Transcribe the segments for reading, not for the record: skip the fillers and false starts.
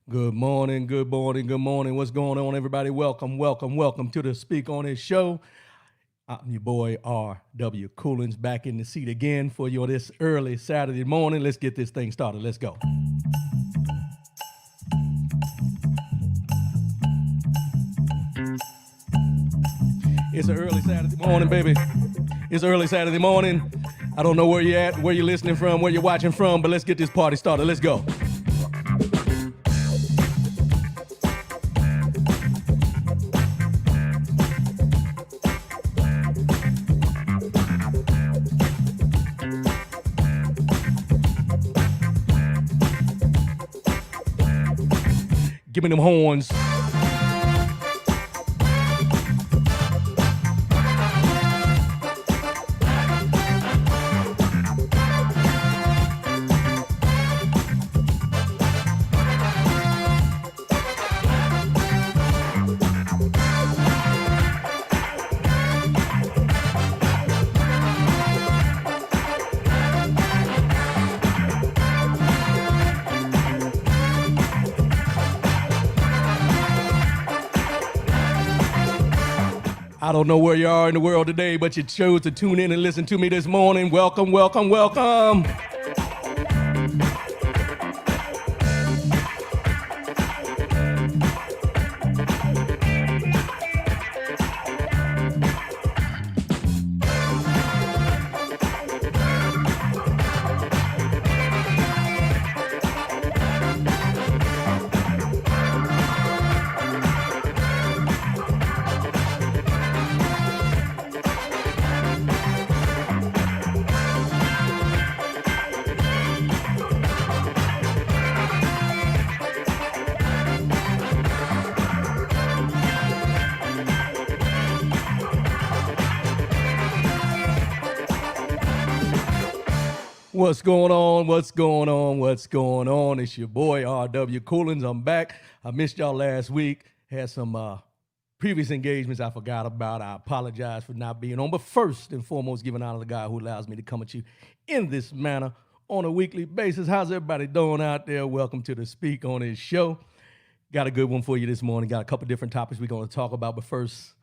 Good morning, good morning, good morning. What's going on, everybody? Welcome, welcome, welcome to the Speak On It show. I'm your boy R.W. Coolins back in the seat again for you this early Saturday morning. Let's get this thing started. Let's go. It's an early Saturday morning, baby. It's early Saturday morning. I don't know where you're at, where you're listening from, where you're watching from, but let's get this party started. Let's go. Give me them horns. I don't know where you are in the world today, but you chose to tune in and listen to me this morning. Welcome, welcome, welcome. What's going on? What's going on? What's going on? It's your boy R.W. Coolins. I'm back. I missed y'all last week. Had some previous engagements I forgot about. I apologize for not being on. But first and foremost, giving honor to God who allows me to come at you in this manner on a weekly basis. How's everybody doing out there? Welcome to the Speak On It show. Got a good one for you this morning. Got a couple different topics we're going to talk about. But first,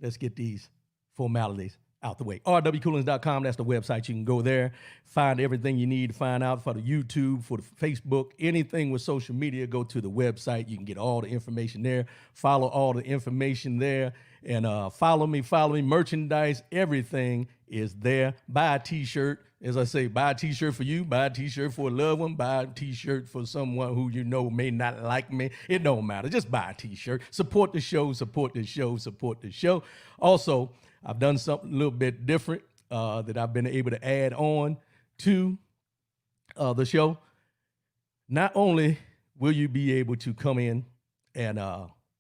let's get these formalities out the way. rwcoolins.com, that's the website. You can go there, find everything you need to find out for the YouTube, for the Facebook, anything with social media, go to the website. You can get all the information there. Follow all the information there. And follow me, merchandise, everything is there. Buy a t-shirt. As I say, buy a t-shirt for you, buy a t-shirt for a loved one, buy a t-shirt for someone who you know may not like me. It don't matter. Just buy a t-shirt. Support the show, support the show, support the show. Also, I've done something a little bit different that I've been able to add on to the show. Not only will you be able to come in and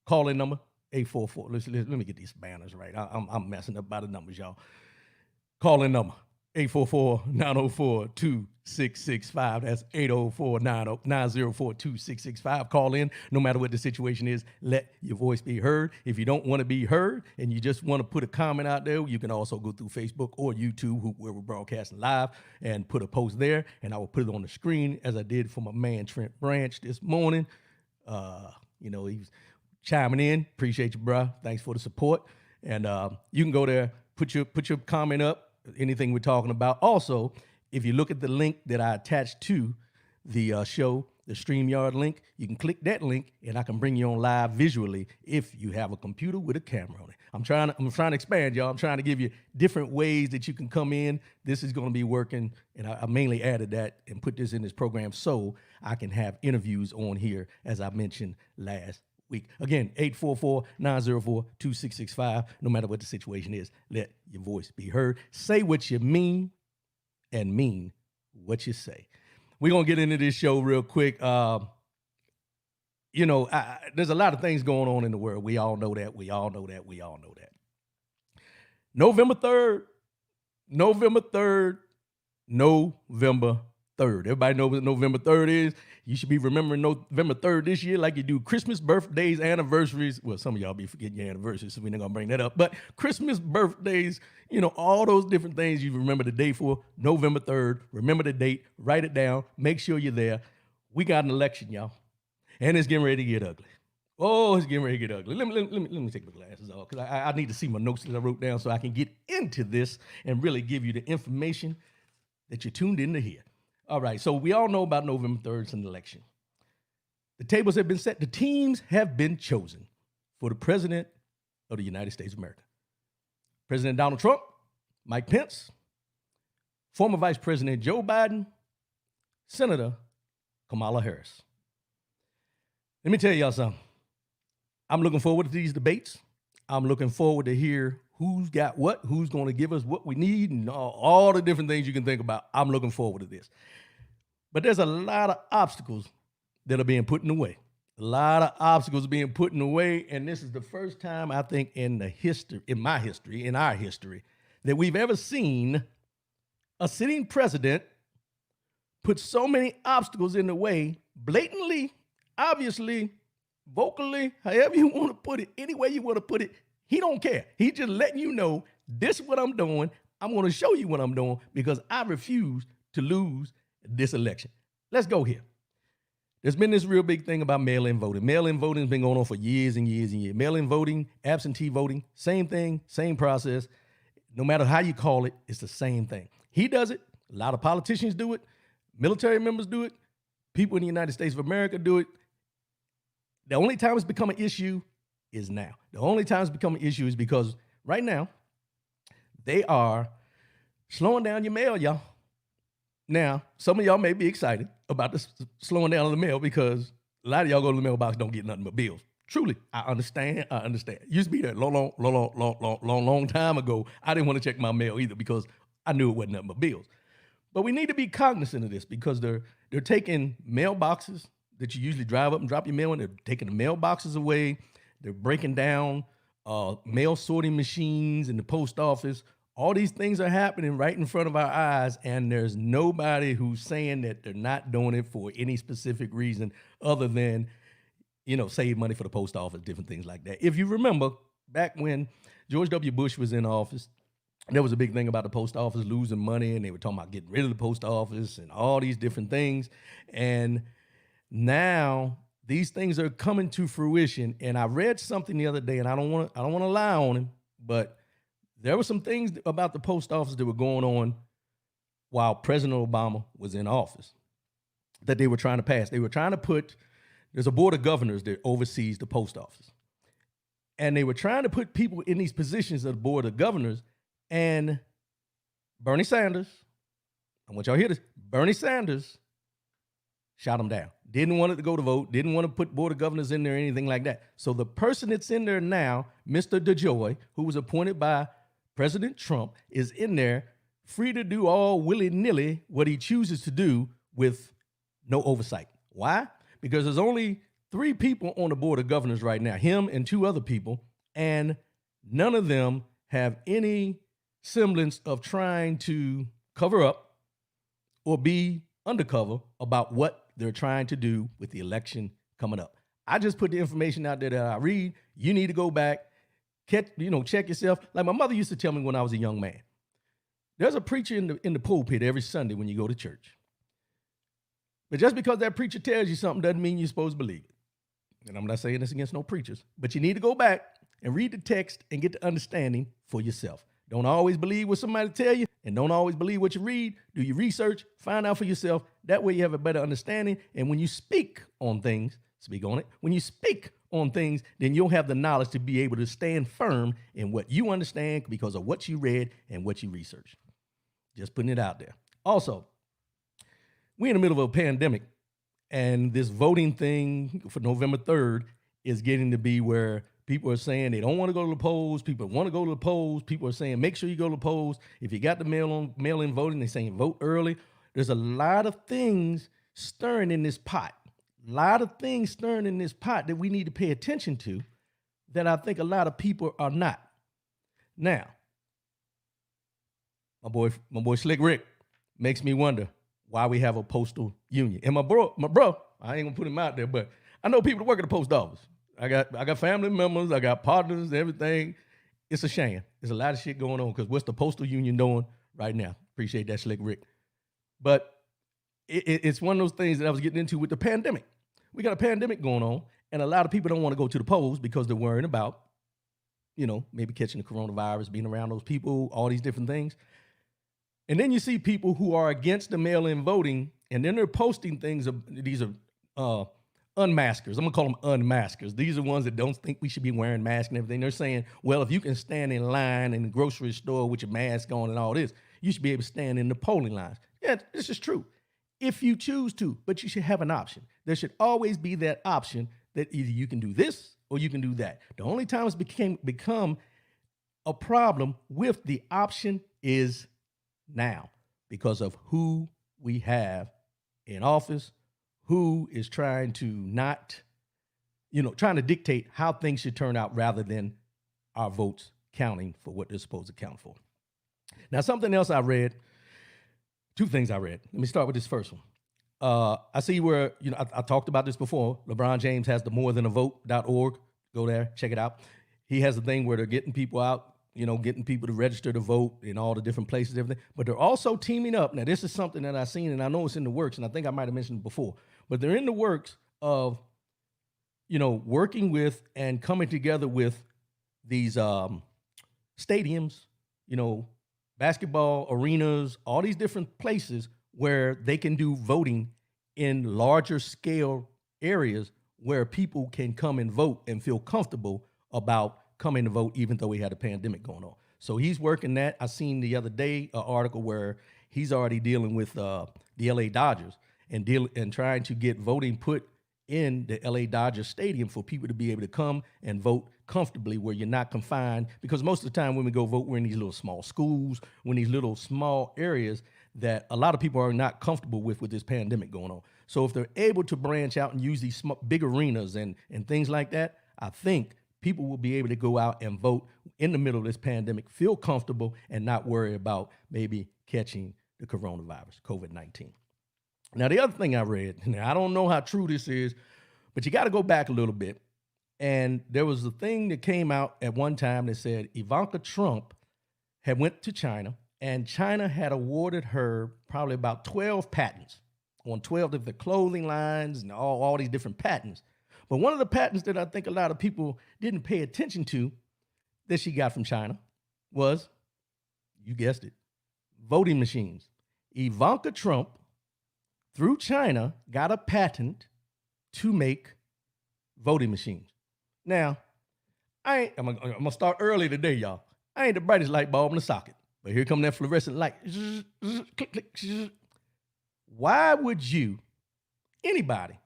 call in number 844. Let me get these banners right. I'm messing up by the numbers, y'all. Call in number 844-904-2665. That's 804-904-2665. Call in. No matter what the situation is, let your voice be heard. If you don't want to be heard and you just want to put a comment out there, you can also go through Facebook or YouTube, where we're broadcasting live, and put a post there, and I will put it on the screen as I did for my man Trent Branch this morning. He was chiming in. Appreciate you, bro. Thanks for the support. And you can go there, put your comment up, anything we're talking about. Also, if you look at the link that I attached to the show, the StreamYard link, you can click that link and I can bring you on live visually if you have a computer with a camera on it. I'm trying to expand, y'all. I'm trying to give you different ways that you can come in. This is going to be working, and I mainly added that and put this in this program so I can have interviews on here, as I mentioned last week. Again, 844-904-2665. No matter what the situation is, let your voice be heard. Say what you mean and mean what you say. We're going to get into this show real quick. There's a lot of things going on in the world. We all know that. November 3rd. Everybody knows what November 3rd is. You should be remembering November 3rd this year like you do Christmas, birthdays, anniversaries. Well, some of y'all be forgetting your anniversaries, so we're not going to bring that up. But Christmas, birthdays, all those different things you remember the day for, November 3rd. Remember the date, write it down, make sure you're there. We got an election, y'all. And it's getting ready to get ugly. Oh, it's getting ready to get ugly. Let me take my glasses off because I need to see my notes that I wrote down so I can get into this and really give you the information that you tuned in to hear. All right, so we all know about November 3rd, it's an election. The tables have been set. The teams have been chosen for the president of the United States of America. President Donald Trump, Mike Pence, former Vice President Joe Biden, Senator Kamala Harris. Let me tell y'all something. I'm looking forward to these debates. I'm looking forward to hear who's got what, who's going to give us what we need, and all the different things you can think about. I'm looking forward to this. But there's a lot of obstacles that are being put in the way. A lot of obstacles being put in the way, and this is the first time I think in our history, that we've ever seen a sitting president put so many obstacles in the way, blatantly, obviously, vocally, however you want to put it, any way you want to put it. He don't care. He just letting you know, this is what I'm doing. I'm going to show you what I'm doing because I refuse to lose this election. Let's go here. There's been this real big thing about mail-in voting. Mail-in voting has been going on for years and years and years. Mail-in voting, absentee voting, same thing, same process. No matter how you call it, it's the same thing. He does it. A lot of politicians do it. Military members do it. People in the United States of America do it. The only time it's become an issue is now. The only time it's become an issue is because right now they are slowing down your mail, y'all. Now, some of y'all may be excited about this slowing down of the mail because a lot of y'all go to the mailbox, don't get nothing but bills. Truly, I understand. Used to be that long time ago. I didn't want to check my mail either because I knew it wasn't nothing but bills. But we need to be cognizant of this because they're taking mailboxes that you usually drive up and drop your mail in. They're taking the mailboxes away. They're breaking down mail sorting machines in the post office. All these things are happening right in front of our eyes, and there's nobody who's saying that they're not doing it for any specific reason other than, save money for the post office, different things like that. If you remember, back when George W. Bush was in office, there was a big thing about the post office losing money, and they were talking about getting rid of the post office and all these different things. And now these things are coming to fruition. And I read something the other day, and I don't want to lie on him, but there were some things about the post office that were going on while President Obama was in office that they were trying to pass. They were trying to there's a board of governors that oversees the post office. And they were trying to put people in these positions of the board of governors, and Bernie Sanders, I want y'all to hear this, Bernie Sanders shot them down. Didn't want it to go to vote, didn't want to put board of governors in there or anything like that. So the person that's in there now, Mr. DeJoy, who was appointed by President Trump, is in there free to do all willy-nilly what he chooses to do with no oversight. Why? Because there's only 3 people on the board of governors right now, him and 2 other people, and none of them have any semblance of trying to cover up or be undercover about what they're trying to do with the election coming up. I just put the information out there that I read. You need to go back, check yourself. Like my mother used to tell me when I was a young man, there's a preacher in the pulpit every Sunday when you go to church. But just because that preacher tells you something doesn't mean you're supposed to believe it. And I'm not saying this against no preachers, but you need to go back and read the text and get the understanding for yourself. Don't always believe what somebody tell you, and don't always believe what you read. Do your research, find out for yourself. That way you have a better understanding. And when you speak on things, speak on it. When you speak on things, then you'll have the knowledge to be able to stand firm in what you understand because of what you read and what you researched. Just putting it out there. Also, we're in the middle of a pandemic, and this voting thing for November 3rd is getting to be where people are saying they don't want to go to the polls. People want to go to the polls. People are saying, make sure you go to the polls. If you got the mail-in voting, they're saying vote early. There's a lot of things stirring in this pot. A lot of things stirring in this pot that we need to pay attention to that I think a lot of people are not. Now, my boy Slick Rick makes me wonder why we have a postal union. And my bro, I ain't gonna put him out there, but I know people that work at the post office. I got family members, I got partners, everything. It's a shame. There's a lot of shit going on because what's the postal union doing right now? Appreciate that, Slick Rick. But it's one of those things that I was getting into with the pandemic. we got a pandemic going on, and a lot of people don't want to go to the polls because they're worrying about, maybe catching the coronavirus, being around those people, all these different things. And then you see people who are against the mail-in voting, and then they're posting things. These are unmaskers. I'm gonna call them unmaskers. These are ones that don't think we should be wearing masks and everything. They're saying, well, if you can stand in line in the grocery store with your mask on and all this, you should be able to stand in the polling lines. Yeah, this is true. If you choose to, but you should have an option. There should always be that option that either you can do this or you can do that. The only time it's become a problem with the option is now, because of who we have in office, who is trying to not, trying to dictate how things should turn out rather than our votes counting for what they're supposed to count for. Now, something else I read, two things I read. Let me start with this first one. I see where, I talked about this before. LeBron James has the morethanavote.org. Go there, check it out. He has a thing where they're getting people out, getting people to register to vote in all the different places, everything. But they're also teaming up. Now, this is something that I've seen, and I know it's in the works, and I think I might have mentioned it before. But they're in the works of, working with and coming together with these stadiums, basketball arenas, all these different places where they can do voting in larger scale areas where people can come and vote and feel comfortable about coming to vote, even though we had a pandemic going on. So he's working that. I seen the other day an article where he's already dealing with the LA Dodgers and trying to get voting put in the LA Dodgers stadium for people to be able to come and vote comfortably, where you're not confined. Because most of the time when we go vote, we're in these little small schools, we're in these little small areas that a lot of people are not comfortable with this pandemic going on. So if they're able to branch out and use these big arenas and things like that, I think people will be able to go out and vote in the middle of this pandemic, feel comfortable, and not worry about maybe catching the coronavirus, COVID-19. Now, the other thing I read, and I don't know how true this is, but you got to go back a little bit. And there was a thing that came out at one time that said Ivanka Trump had went to China, and China had awarded her probably about 12 patents on 12 of the clothing lines and all these different patents. But one of the patents that I think a lot of people didn't pay attention to that she got from China was, you guessed it, voting machines. Ivanka Trump, through China, got a patent to make voting machines. Now, I'm gonna start early today, y'all. I ain't the brightest light bulb in the socket, but here come that fluorescent light. Click, click. Why would anybody,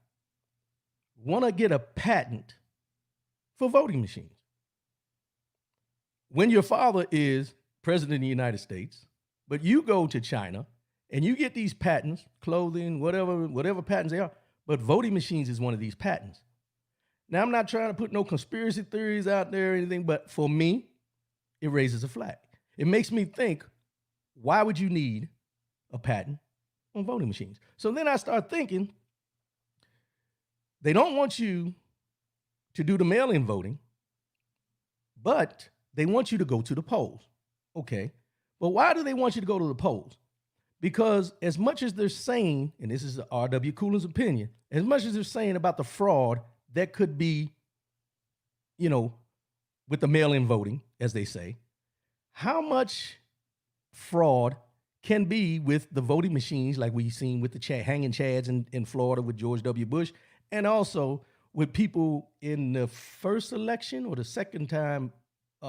want to get a patent for voting machines when your father is president of the United States, but you go to China and you get these patents, clothing, whatever patents they are, but voting machines is one of these patents. Now, I'm not trying to put no conspiracy theories out there or anything, but for me, it raises a flag. It makes me think, why would you need a patent on voting machines? So then I start thinking, they don't want you to do the mail-in voting, but they want you to go to the polls. Okay, but why do they want you to go to the polls? Because as much as they're saying, and this is R.W. Coolin's opinion, as much as they're saying about the fraud that could be, with the mail-in voting, as they say, how much fraud can be with the voting machines like we've seen with the hanging chads in Florida with George W. Bush, and also with people in the first election or the second time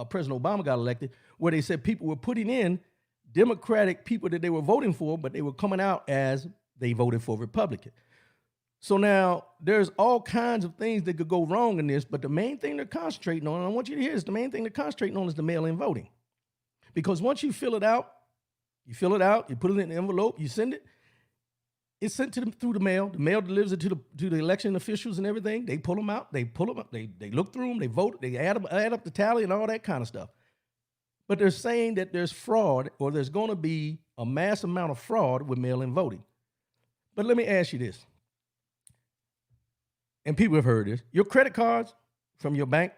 President Obama got elected, where they said people were putting in Democratic people that they were voting for, but they were coming out as they voted for Republican. So now there's all kinds of things that could go wrong in this, but the main thing they're concentrating on, and I want you to hear this, the main thing they're concentrating on is the mail-in voting. Because once you fill it out, you put it in an envelope, you send it, it's sent to them through the mail. The mail delivers it to the election officials and everything. They pull them out, they look through them, they vote, they add up the tally and all that kind of stuff. But they're saying that there's fraud, or there's going to be a mass amount of fraud with mail-in voting. But let me ask you this, and people have heard this. Your credit cards from your bank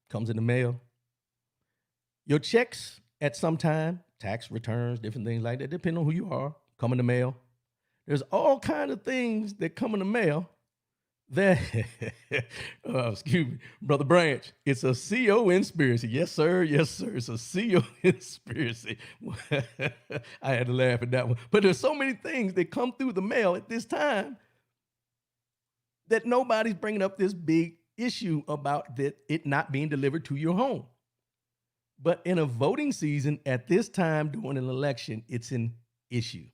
comes in the mail. Your checks at some time, tax returns, different things like that, depending on who you are, come in the mail. There's all kinds of things that come in the mail That, excuse me, Brother Branch, it's a CO conspiracy. Yes, sir. Yes, sir. It's a CO conspiracy. I had to laugh at that one. But there's so many things that come through the mail at this time that nobody's bringing up this big issue about that it not being delivered to your home. But in a voting season at this time during an election, it's an issue.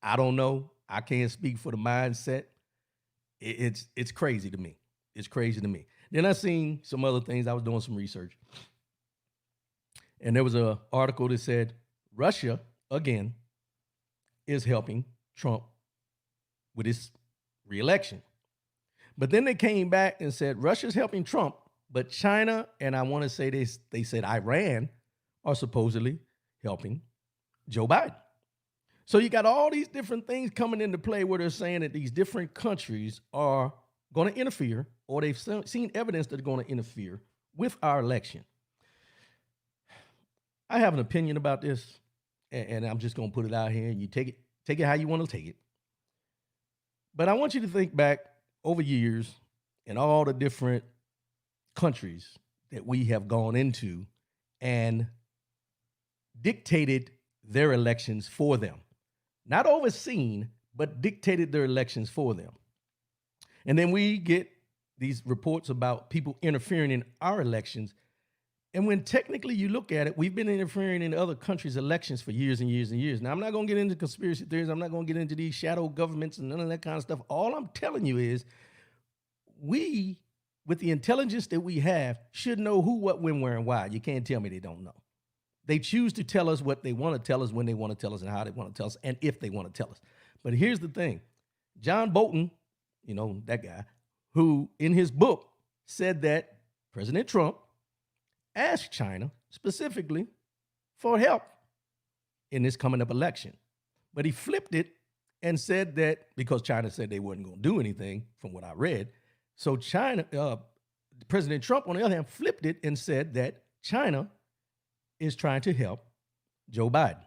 I don't know. I can't speak for the mindset. It's crazy to me. It's crazy to me. Then I seen some other things. I was doing some research, and there was an article that said Russia again is helping Trump with his reelection. But then they came back and said Russia's helping Trump, but China and I want to say they said Iran are supposedly helping Joe Biden. So you got all these different things coming into play where they're saying that these different countries are going to interfere, or they've seen evidence that they're going to interfere with our election. I have an opinion about this, and I'm just going to put it out here, and you take it how you want to take it. But I want you to think back over years and all the different countries that we have gone into and dictated their elections for them. Not overseen, but dictated their elections for them. And then we get these reports about people interfering in our elections. And when technically you look at it, we've been interfering in other countries' elections for years and years and years. Now, I'm not going to get into conspiracy theories. I'm not going to get into these shadow governments and none of that kind of stuff. All I'm telling you is we, with the intelligence that we have, should know who, what, when, where, and why. You can't tell me they don't know. They choose to tell us what they want to tell us, when they want to tell us, and how they want to tell us, and if they want to tell us. But here's the thing. John Bolton, you know, that guy, who in his book said that President Trump asked China specifically for help in this coming up election. But he flipped it and said that because China said they weren't going to do anything, from what I read, so President Trump, on the other hand, flipped it and said that China is trying to help Joe Biden.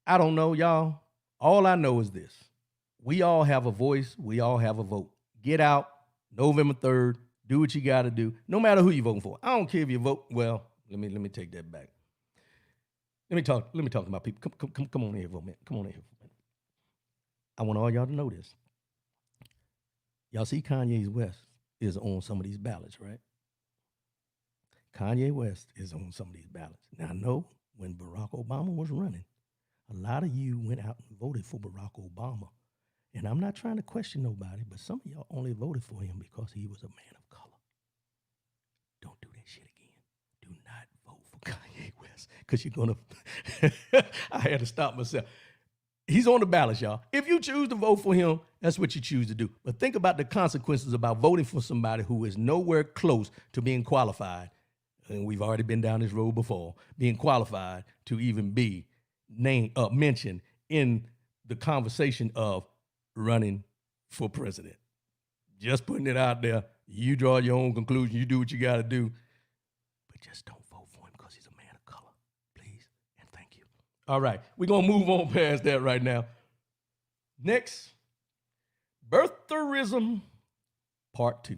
I don't know, y'all. All I know is this. We all have a voice. We all have a vote. Get out November 3rd. Do what you got to do, no matter who you're voting for. I don't care if you vote. Well, let me take that back. Let me talk about people. Come on in here for a minute. Come on in here for a minute. I want all y'all to know this. Y'all see Kanye West is on some of these ballots, right? Kanye West is on some of these ballots. Now, I know when Barack Obama was running, a lot of you went out and voted for Barack Obama. And I'm not trying to question nobody, but some of y'all only voted for him because he was a man of color. Don't do that shit again. Do not vote for Kanye West because you're going to... I had to stop myself. He's on the ballot, y'all. If you choose to vote for him, that's what you choose to do. But think about the consequences about voting for somebody who is nowhere close to being qualified, and we've already been down this road before, being qualified to even be mentioned in the conversation of running for president. Just putting it out there. You draw your own conclusion. You do what you got to do. But just don't vote for him because he's a man of color. Please and thank you. All right. We're going to move on past that right now. Next, birtherism part 2.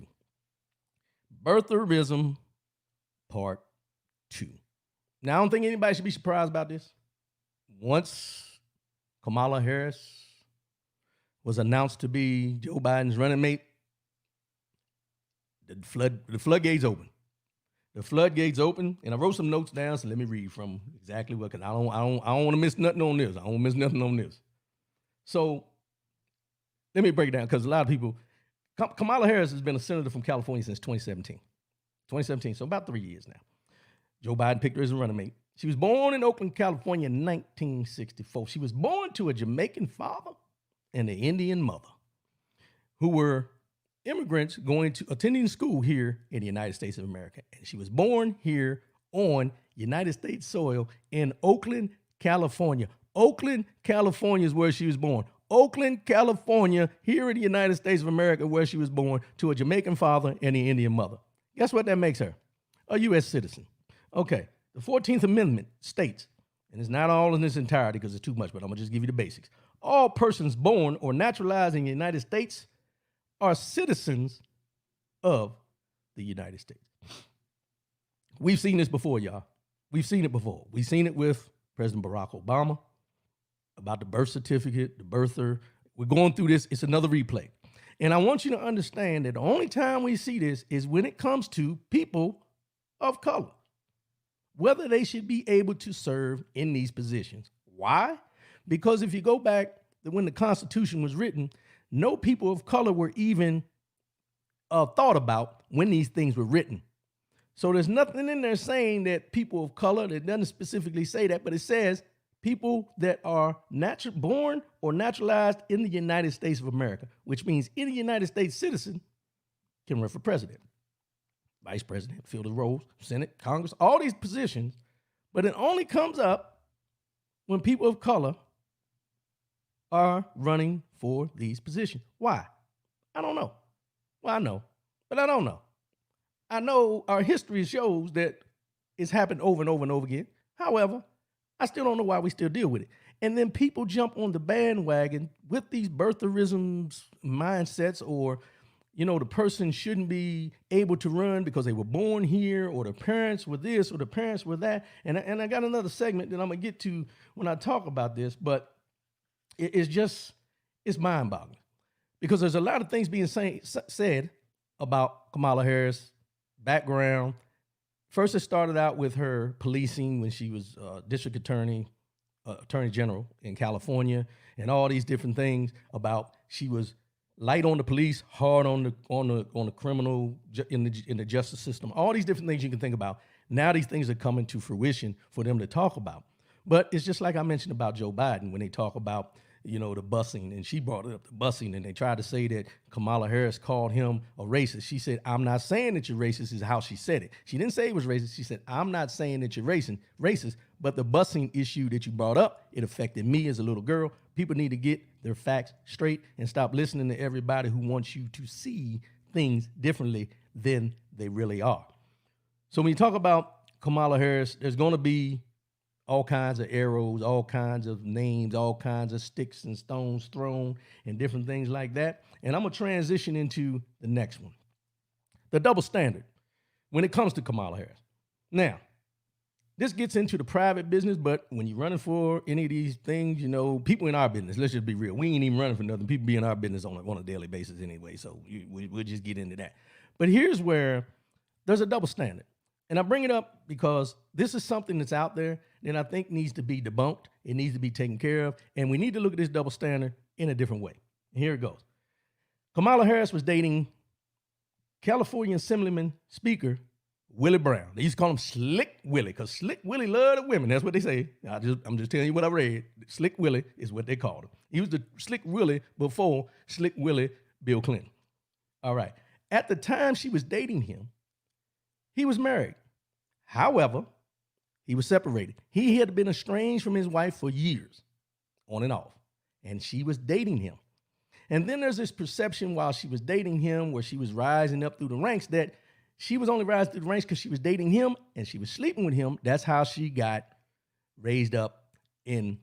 Birtherism part 2. Now, I don't think anybody should be surprised about this. Once Kamala Harris was announced to be Joe Biden's running mate, the floodgates open. The floodgates open, and I wrote some notes down, so let me read from exactly what, because I don't want to miss nothing on this. I don't miss nothing on this. So let me break it down, because a lot of people, Kamala Harris has been a senator from California since 2017. So about 3 years now. Joe Biden picked her as a running mate. She was born in Oakland, California in 1964. She was born to a Jamaican father and an Indian mother who were immigrants attending school here in the United States of America. And she was born here on United States soil in Oakland, California. Oakland, California is where she was born. Oakland, California, here in the United States of America, where she was born to a Jamaican father and an Indian mother. Guess what that makes her? A U.S. citizen. Okay, the 14th Amendment states, and it's not all in its entirety because it's too much, but I'm going to just give you the basics. All persons born or naturalized in the United States are citizens of the United States. We've seen this before, y'all. We've seen it before. We've seen it with President Barack Obama about the birth certificate, the birther. We're going through this. It's another replay. And I want you to understand that the only time we see this is when it comes to people of color, whether they should be able to serve in these positions. Why? Because if you go back to when the Constitution was written, no people of color were even thought about when these things were written. So there's nothing in there saying that people of color, it doesn't specifically say that, but it says people that are born or naturalized in the United States of America, which means any United States citizen can run for president, vice president, fill the roles, Senate, Congress, all these positions. But it only comes up when people of color are running for these positions. Why? I don't know. Well, I know, but I don't know. I know our history shows that it's happened over and over and over again. However, I still don't know why we still deal with it. And then people jump on the bandwagon with these birtherisms mindsets, or, you know, the person shouldn't be able to run because they were born here, or the parents were this, or the parents were that. And I got another segment that I'm going to get to when I talk about this, but it's mind-boggling because there's a lot of things being said about Kamala Harris' background. First, it started out with her policing when she was district attorney general in California, and all these different things about she was light on the police, hard on the criminal in the justice system. All these different things you can think about. Now these things are coming to fruition for them to talk about. But it's just like I mentioned about Joe Biden when they talk about, you know, the busing, and she brought up the busing, and they tried to say that Kamala Harris called him a racist. She said, I'm not saying that you're racist, is how she said it. She didn't say it was racist. She said, I'm not saying that you're racist, but the busing issue that you brought up, it affected me as a little girl. People need to get their facts straight and stop listening to everybody who wants you to see things differently than they really are. So when you talk about Kamala Harris, there's going to be all kinds of arrows, all kinds of names, all kinds of sticks and stones thrown and different things like that. And I'm going to transition into the next one, the double standard when it comes to Kamala Harris. Now, this gets into the private business, but when you're running for any of these things, you know, people in our business, let's just be real. We ain't even running for nothing. People be in our business on a daily basis anyway, so we'll just get into that. But here's where there's a double standard. And I bring it up because this is something that's out there that I think needs to be debunked. It needs to be taken care of. And we need to look at this double standard in a different way. And here it goes. Kamala Harris was dating California Assemblyman Speaker Willie Brown. They used to call him Slick Willie because Slick Willie loved the women. That's what they say. I'm just telling you what I read. Slick Willie is what they called him. He was the Slick Willie before Slick Willie Bill Clinton. All right. At the time she was dating him, he was married. However, he was separated. He had been estranged from his wife for years, on and off, and she was dating him. And then there's this perception while she was dating him, where she was rising up through the ranks, that she was only rising through the ranks because she was dating him and she was sleeping with him. That's how she got raised up into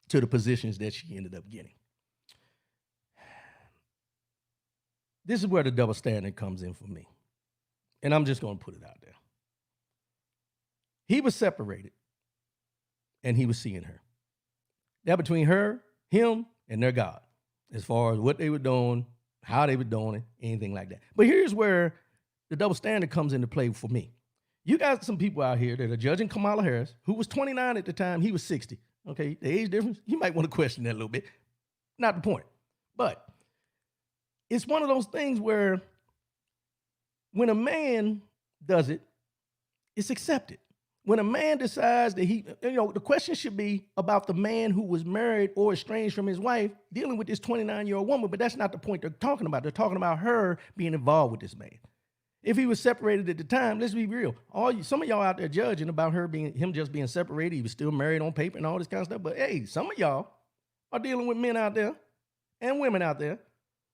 the positions that she ended up getting. This is where the double standard comes in for me. And I'm just going to put it out there. He was separated, and he was seeing her. That between her, him, and their God, as far as what they were doing, how they were doing it, anything like that. But here's where the double standard comes into play for me. You got some people out here that are judging Kamala Harris, who was 29 at the time. He was 60. Okay, the age difference, you might want to question that a little bit. Not the point. But it's one of those things where when a man does it, it's accepted. When a man decides that the question should be about the man who was married or estranged from his wife dealing with this 29-year-old woman, but that's not the point they're talking about. They're talking about her being involved with this man. If he was separated at the time, let's be real. Some of y'all out there judging about him just being separated. He was still married on paper and all this kind of stuff. But hey, some of y'all are dealing with men out there and women out there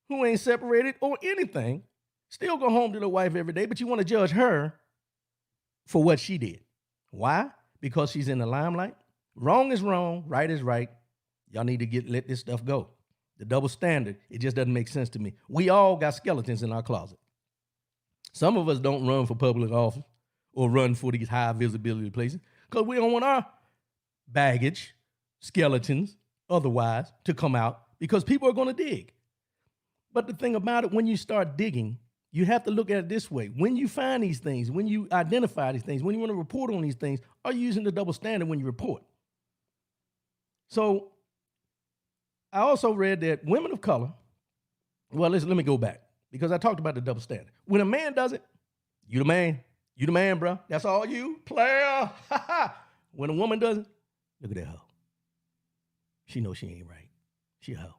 who ain't separated or anything, still go home to their wife every day, but you want to judge her for what she did. Why? Because she's in the limelight. Wrong is wrong, right is right. Y'all need to let this stuff go. The double standard, it just doesn't make sense to me. We all got skeletons in our closet. Some of us don't run for public office or run for these high visibility places because we don't want our baggage, skeletons, otherwise, to come out because people are going to dig. But the thing about it, when you start digging, you have to look at it this way. When you find these things, when you identify these things, when you want to report on these things, are you using the double standard when you report? So I also read that women of color, well, let me go back because I talked about the double standard. When a man does it, you the man. You the man, bro. That's all you, player. When a woman does it, look at that hoe. She knows she ain't right. She a hoe.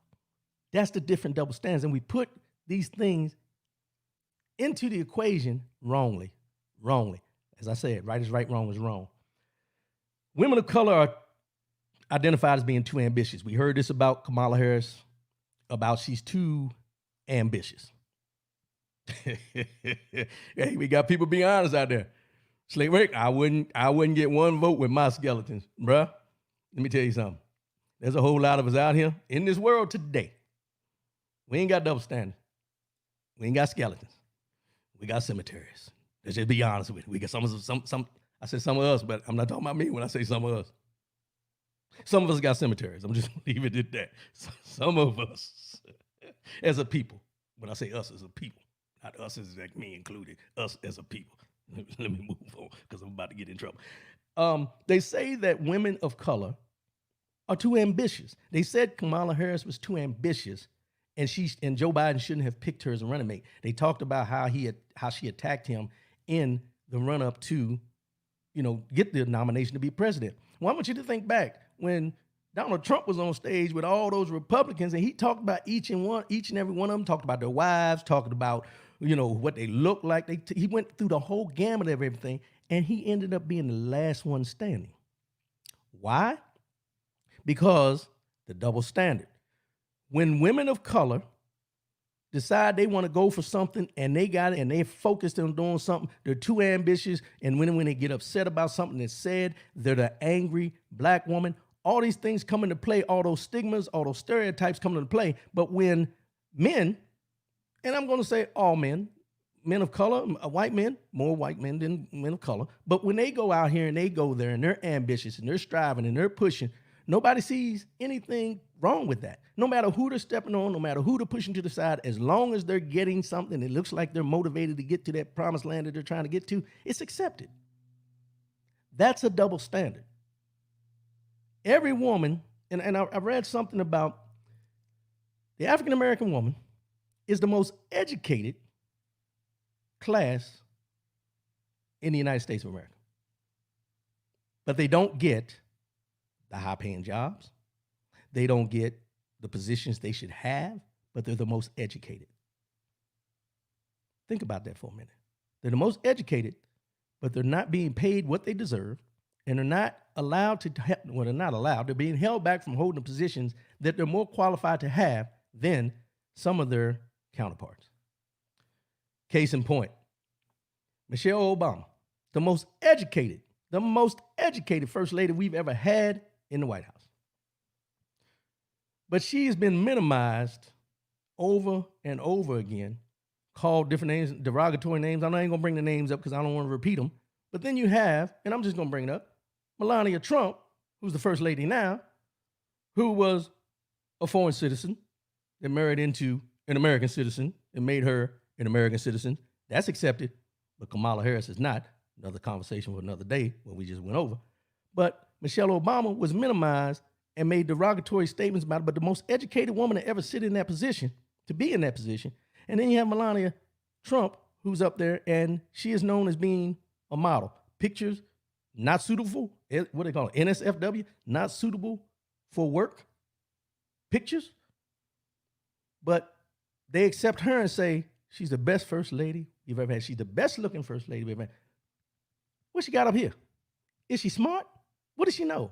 That's the different double standards. And we put these things into the equation wrongly. As I said, right is right, wrong is wrong. Women of color are identified as being too ambitious. We heard this about Kamala Harris, about she's too ambitious. Hey, we got people being honest out there. Slick Rick, I wouldn't get one vote with my skeletons, bruh. Let me tell you something. There's a whole lot of us out here in this world today. We ain't got double standards. We ain't got skeletons. We got cemeteries. Let's just be honest with it. We got some. I said some of us, but I'm not talking about me when I say some of us. Some of us got cemeteries. I'm just leave it at that. Some of us, as a people. When I say us as a people, not us as like me included. Us as a people. Let me move on because I'm about to get in trouble. They say that women of color are too ambitious. They said Kamala Harris was too ambitious, and Joe Biden shouldn't have picked her as a running mate. They talked about how she attacked him in the run up to, get the nomination to be president. Well, I want you to think back when Donald Trump was on stage with all those Republicans, and he talked about each and every one of them, talked about their wives, talking about, what they look like. He went through the whole gamut of everything, and he ended up being the last one standing. Why? Because the double standard. When women of color decide they want to go for something and they got it and they're focused on doing something, they're too ambitious. And when they get upset about something that's said, they're the angry black woman. All these things come into play, all those stigmas, all those stereotypes come into play. But when men, and I'm going to say all men of color, white men, more white men than men of color, but when they go out here and they go there and they're ambitious and they're striving and they're pushing, nobody sees anything wrong with that. No matter who they're stepping on, no matter who they're pushing to the side, as long as they're getting something that looks like they're motivated to get to that promised land that they're trying to get to, it's accepted. That's a double standard. Every woman, and I read something about the African-American woman is the most educated class in the United States of America. But they don't get the high-paying jobs. They don't get the positions they should have, but they're the most educated. Think about that for a minute. They're the most educated, but they're not being paid what they deserve, and they're not allowed to, they're not allowed. They're being held back from holding positions that they're more qualified to have than some of their counterparts. Case in point, Michelle Obama, the most educated first lady we've ever had in the White House. But she has been minimized over and over again, called different names, derogatory names. I'm not even going to bring the names up because I don't want to repeat them. But then you have, and I'm just going to bring it up, Melania Trump, who's the first lady now, who was a foreign citizen that married into an American citizen and made her an American citizen. That's accepted, but Kamala Harris is not. Another conversation for another day when we just went over. But Michelle Obama was minimized and made derogatory statements about it, but the most educated woman to ever sit in that position, to be in that position. And then you have Melania Trump, who's up there, and she is known as being a model. Pictures not suitable, what do they call it, NSFW, not suitable for work. Pictures. But they accept her and say, she's the best first lady you've ever had. She's the best looking first lady we've ever had. What she got up here? Is she smart? What does she know?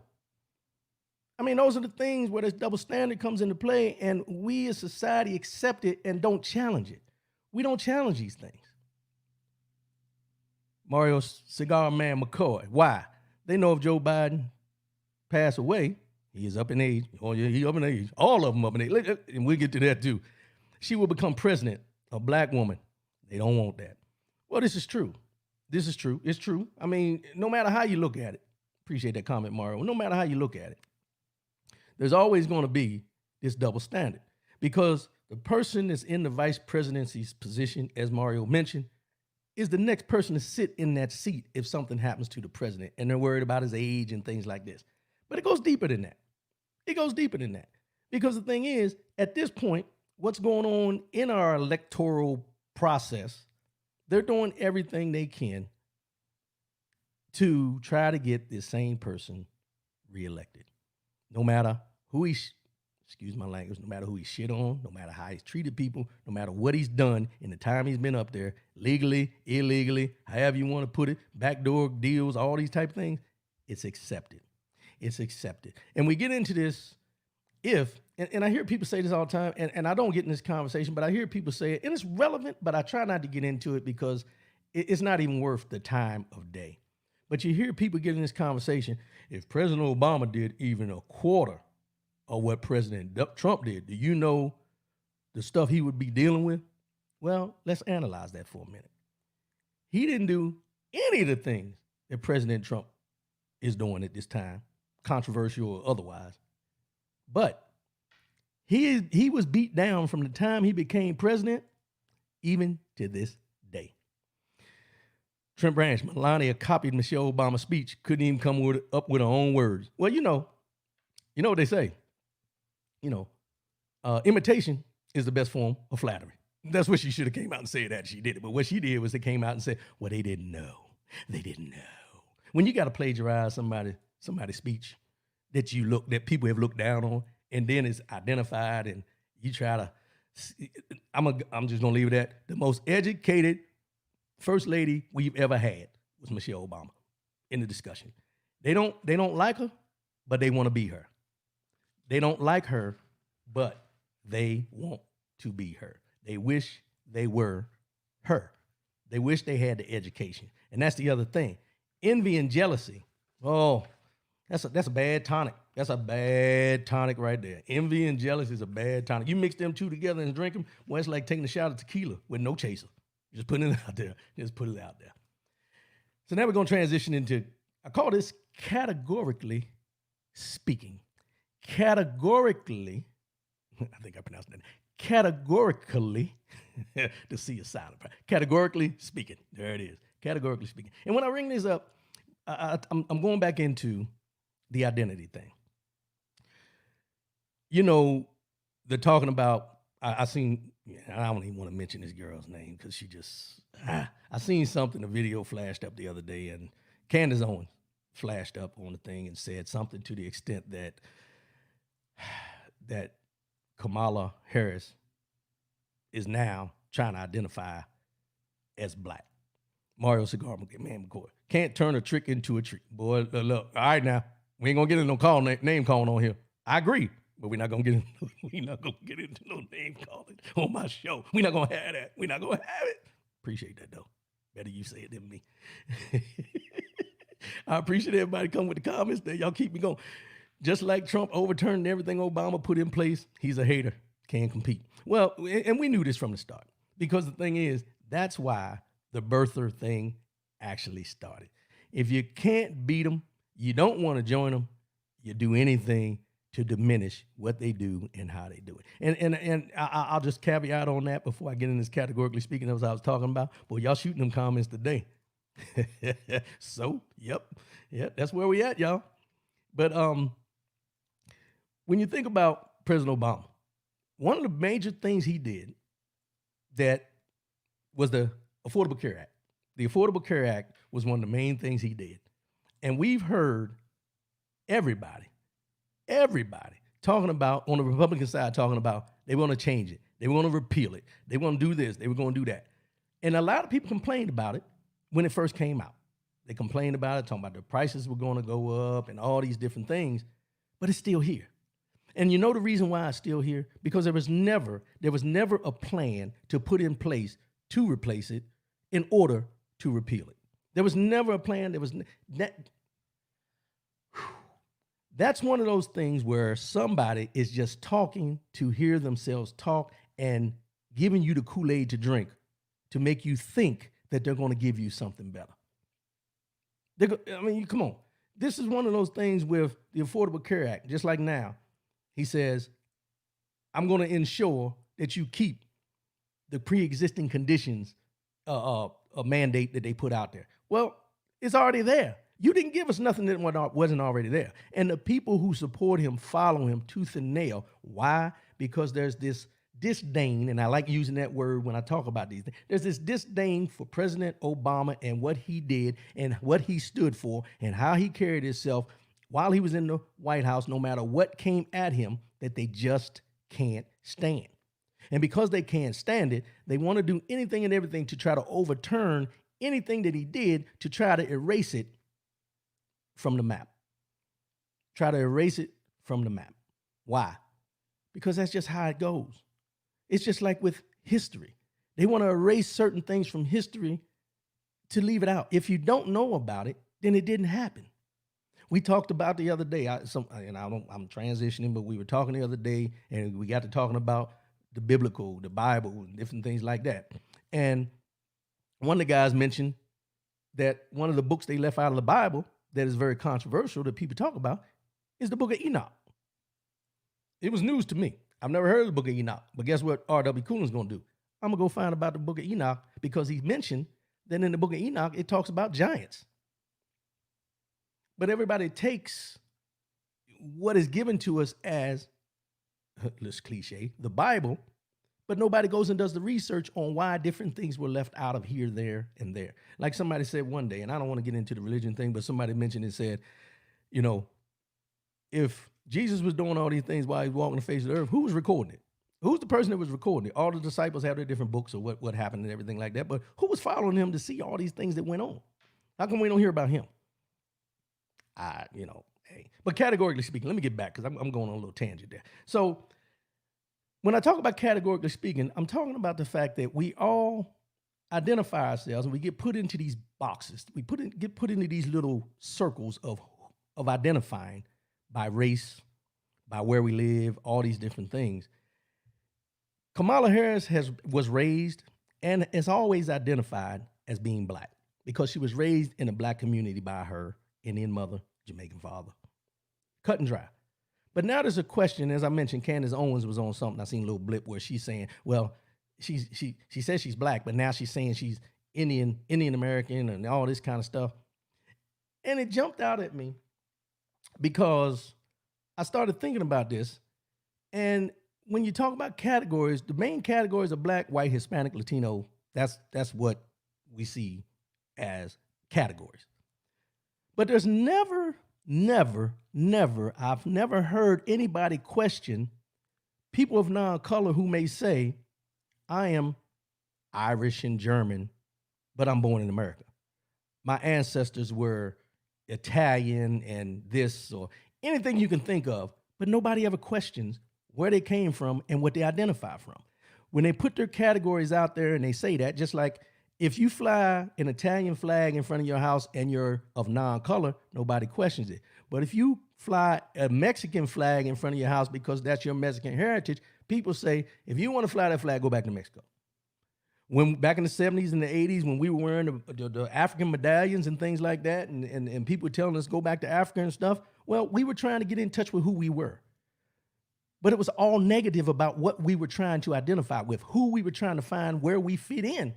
I mean, those are the things where this double standard comes into play, and we as society accept it and don't challenge it. We don't challenge these things. Mario Cigar Man McCoy. Why? They know if Joe Biden passed away, He is up in age. Oh, yeah, he up in age. All of them up in age. And we'll get to that too. She will become president, a black woman. They don't want that. Well, this is true. This is true. It's true. I mean, no matter how you look at it, appreciate that comment, Mario. No matter how you look at it, there's always going to be this double standard because the person that's in the vice presidency's position, as Mario mentioned, is the next person to sit in that seat if something happens to the president and they're worried about his age and things like this. But it goes deeper than that. It goes deeper than that. Because the thing is, at this point, what's going on in our electoral process, they're doing everything they can to try to get this same person reelected. No matter who he's, excuse my language, no matter who he shit on, no matter how he's treated people, no matter what he's done in the time he's been up there, legally, illegally, however you want to put it, backdoor deals, all these type of things, it's accepted. It's accepted. And we get into this and I hear people say this all the time, and I don't get in this conversation, but I hear people say it, and it's relevant, but I try not to get into it because it's not even worth the time of day. But you hear people get in this conversation, if President Obama did even a quarter of what President Trump did, do you know the stuff he would be dealing with? Well, let's analyze that for a minute. He didn't do any of the things that President Trump is doing at this time, controversial or otherwise. But he was beat down from the time he became president, even to this day. Trent Branch, Melania copied Michelle Obama's speech, couldn't even come up with her own words. Well, you know what they say. Imitation is the best form of flattery. That's what she should have came out and said that she did it. But what she did was they came out and said, well, they didn't know. They didn't know. When you got to plagiarize somebody's speech that people have looked down on, and then it's identified, and you try to, I'm just gonna leave it at the most educated first lady we've ever had was Michelle Obama in the discussion. They don't like her, but they want to be her. They don't like her, but they want to be her. They wish they were her. They wish they had the education. And that's the other thing. Envy and jealousy. Oh, that's a bad tonic. That's a bad tonic right there. Envy and jealousy is a bad tonic. You mix them two together and drink them, well, it's like taking a shot of tequila with no chaser. Just putting it out there. Just put it out there. So now we're going to transition into, I call this categorically speaking. Categorically, I think I pronounced that. Categorically, the C is silent. Categorically speaking. There it is. Categorically speaking. And when I ring this up, I'm going back into the identity thing. They're talking about, I don't even want to mention this girl's name because she just, I seen something, a video flashed up the other day, and Candace Owens flashed up on the thing and said something to the extent that Kamala Harris is now trying to identify as black. Mario Cigar Man McCoy can't turn a trick into a treat. Boy, look, all right now, we ain't gonna get into no name calling on here. I agree, but we're not gonna get into no name calling on my show. We're not gonna have that. We're not gonna have it. Appreciate that though. Better you say it than me. I appreciate everybody coming with the comments there. Y'all keep me going. Just like Trump overturned everything Obama put in place, he's a hater, can't compete. Well, and we knew this from the start, because the thing is, that's why the birther thing actually started. If you can't beat them, you don't want to join them, you do anything to diminish what they do and how they do it. And I'll just caveat on that before I get in this categorically speaking, as I was talking about. Boy, y'all shooting them comments today. So, yep, that's where we at, y'all. But when you think about President Obama, one of the major things he did that was the Affordable Care Act. The Affordable Care Act was one of the main things he did. And we've heard everybody talking about, on the Republican side, talking about they want to change it. They want to repeal it. They want to do this. They were going to do that. And a lot of people complained about it when it first came out. They complained about it, talking about the prices were going to go up and all these different things, but it's still here. And you know the reason why it's still here? Because there was never a plan to put in place to replace it in order to repeal it. There was never a plan. That's one of those things where somebody is just talking to hear themselves talk and giving you the Kool-Aid to drink to make you think that they're going to give you something better. I mean, come on. This is one of those things with the Affordable Care Act, just like now. He says, I'm going to ensure that you keep the pre-existing conditions a mandate that they put out there. Well, it's already there. You didn't give us nothing that wasn't already there. And the people who support him follow him tooth and nail. Why? Because there's this disdain, and I like using that word when I talk about these things. There's this disdain for President Obama and what he did and what he stood for and how he carried himself while he was in the White House, no matter what came at him, that they just can't stand. And because they can't stand it, they want to do anything and everything to try to overturn anything that he did to try to erase it from the map. Try to erase it from the map. Why? Because that's just how it goes. It's just like with history. They want to erase certain things from history to leave it out. If you don't know about it, then it didn't happen. We talked about the other day, I'm transitioning, but we were talking the other day and we got to talking about the biblical, the Bible, and different things like that. And one of the guys mentioned that one of the books they left out of the Bible that is very controversial that people talk about is the book of Enoch. It was news to me. I've never heard of the book of Enoch, but guess what R.W. Cooling's going to do? I'm going to go find about the book of Enoch because he mentioned that in the book of Enoch, it talks about giants. But everybody takes what is given to us as, this cliche, the Bible, but nobody goes and does the research on why different things were left out of here, there, and there. Like somebody said one day, and I don't want to get into the religion thing, but somebody mentioned and said, you know, if Jesus was doing all these things while he was walking the face of the earth, who was recording it? Who's the person that was recording it? All the disciples have their different books of what happened and everything like that, but who was following him to see all these things that went on? How come we don't hear about him? Hey. But categorically speaking, let me get back because I'm going on a little tangent there. So when I talk about categorically speaking, I'm talking about the fact that we all identify ourselves and we get put into these boxes. We get put into these little circles of identifying by race, by where we live, all these different things. Kamala Harris was raised and is always identified as being Black because she was raised in a Black community by her Indian mother, Jamaican father. Cut and dry. But now there's a question, as I mentioned, Candace Owens was on something. I seen a little blip where she's saying, well, she says she's Black, but now she's saying she's Indian American and all this kind of stuff. And it jumped out at me because I started thinking about this. And when you talk about categories, the main categories are Black, white, Hispanic, Latino. That's what we see as categories. But there's never, I've never heard anybody question people of non-color who may say, I am Irish and German, but I'm born in America. My ancestors were Italian and this or anything you can think of, but nobody ever questions where they came from and what they identify from. When they put their categories out there and they say that, just like if you fly an Italian flag in front of your house and you're of non-color, nobody questions it. But if you fly a Mexican flag in front of your house because that's your Mexican heritage, people say, if you want to fly that flag, go back to Mexico. When back in the 70s and the 80s, when we were wearing the African medallions and things like that, and people were telling us go back to Africa and stuff, well, we were trying to get in touch with who we were. But it was all negative about what we were trying to identify with, who we were trying to find, where we fit in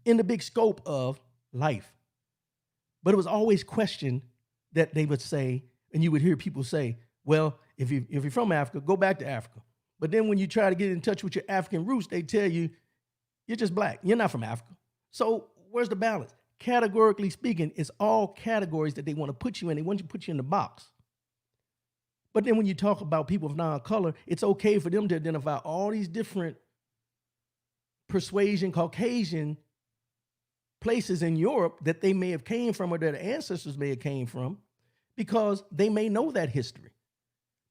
the big scope of life. But it was always questioned that they would say, and you would hear people say, well, if you're from Africa, go back to Africa. But then when you try to get in touch with your African roots, they tell you, you're just Black. You're not from Africa. So where's the balance? Categorically speaking, it's all categories that they want to put you in. They want you to put you in the box. But then when you talk about people of non-color, it's okay for them to identify all these different persuasion, Caucasian places in Europe that they may have came from or their ancestors may have came from because they may know that history.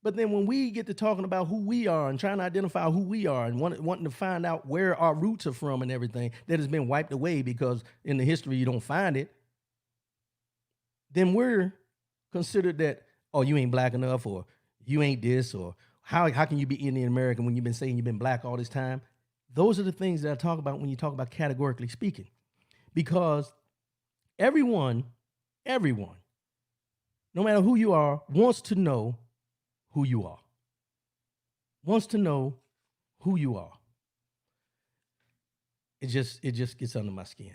But then when we get to talking about who we are and trying to identify who we are and wanting to find out where our roots are from and everything that has been wiped away because in the history you don't find it, then we're considered that, oh, you ain't black enough, or you ain't this, or how can you be Indian American when you've been saying you've been black all this time? Those are the things that I talk about when you talk about categorically speaking. Because everyone, no matter who you are, wants to know who you are. Wants to know who you are. It just gets under my skin.